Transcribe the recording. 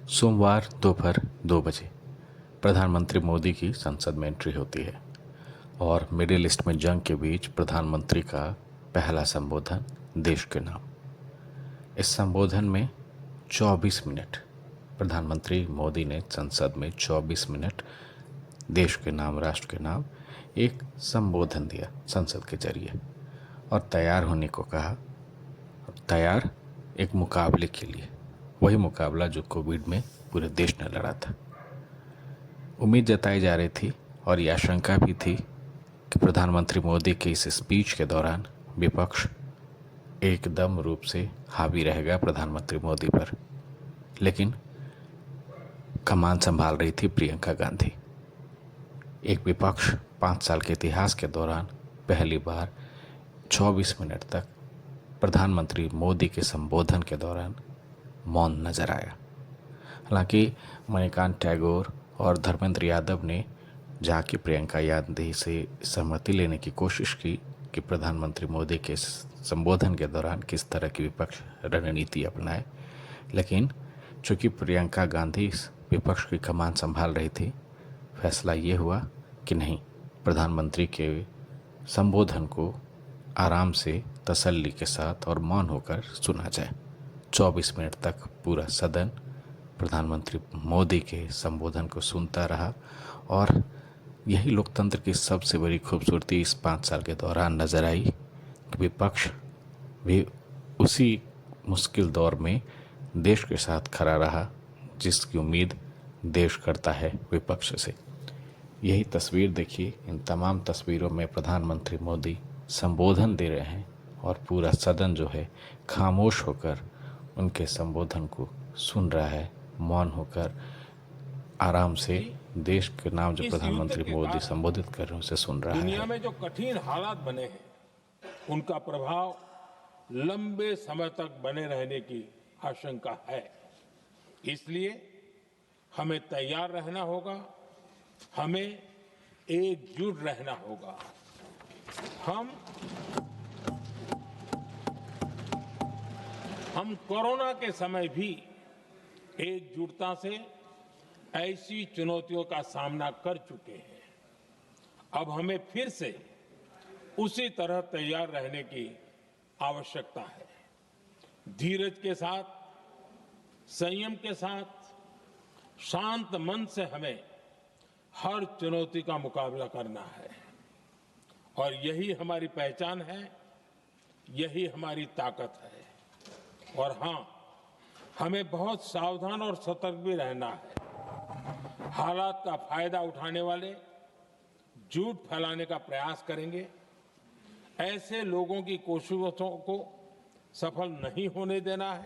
सोमवार दोपहर 2 बजे प्रधानमंत्री मोदी की संसद में एंट्री होती है और मिडिल ईस्ट में जंग के बीच प्रधानमंत्री का पहला संबोधन देश के नाम। इस संबोधन में 24 मिनट प्रधानमंत्री मोदी ने संसद में 24 मिनट देश के नाम, राष्ट्र के नाम एक संबोधन दिया संसद के जरिए और तैयार होने को कहा। तैयार एक मुकाबले के लिए, वही मुकाबला जो कोविड में पूरे देश ने लड़ा था। उम्मीद जताई जा रही थी और ये आशंका भी थी कि प्रधानमंत्री मोदी के इस स्पीच के दौरान विपक्ष एकदम रूप से हावी रहेगा प्रधानमंत्री मोदी पर। लेकिन कमान संभाल रही थी प्रियंका गांधी। एक विपक्ष 5 साल के इतिहास के दौरान पहली बार 24 मिनट तक प्रधानमंत्री मोदी के संबोधन के दौरान मौन नजर आया। हालांकि मणिकांत टैगोर और धर्मेंद्र यादव ने जाके प्रियंका गांधी से सहमति लेने की कोशिश की कि प्रधानमंत्री मोदी के संबोधन के दौरान किस तरह की विपक्ष रणनीति अपनाए। लेकिन चूंकि प्रियंका गांधी विपक्ष की कमान संभाल रही थी, फैसला ये हुआ कि नहीं, प्रधानमंत्री के संबोधन को आराम से, तसल्ली के साथ और मौन होकर सुना जाए। 24 मिनट तक पूरा सदन प्रधानमंत्री मोदी के संबोधन को सुनता रहा और यही लोकतंत्र की सबसे बड़ी खूबसूरती इस 5 साल के दौरान नजर आई कि विपक्ष भी उसी मुश्किल दौर में देश के साथ खड़ा रहा जिसकी उम्मीद देश करता है विपक्ष से। यही तस्वीर देखिए, इन तमाम तस्वीरों में प्रधानमंत्री मोदी संबोधन दे रहे हैं और पूरा सदन जो है खामोश होकर उनके संबोधन को सुन रहा है, मौन होकर आराम से देश के नाम जो प्रधानमंत्री मोदी संबोधित कर रहे हैं उसे सुन रहा है। दुनिया में जो कठिन हालात बने हैं, उनका प्रभाव लंबे समय तक बने रहने की आशंका है। इसलिए हमें तैयार रहना होगा, हमें एकजुट रहना होगा। हम कोरोना के समय भी एकजुटता से ऐसी चुनौतियों का सामना कर चुके हैं। अब हमें फिर से उसी तरह तैयार रहने की आवश्यकता है। धीरज के साथ, संयम के साथ, शांत मन से हमें हर चुनौती का मुकाबला करना है और यही हमारी पहचान है, यही हमारी ताकत है। और हां, हमें बहुत सावधान और सतर्क भी रहना है। हालात का फायदा उठाने वाले झूठ फैलाने का प्रयास करेंगे, ऐसे लोगों की कोशिशों को सफल नहीं होने देना है।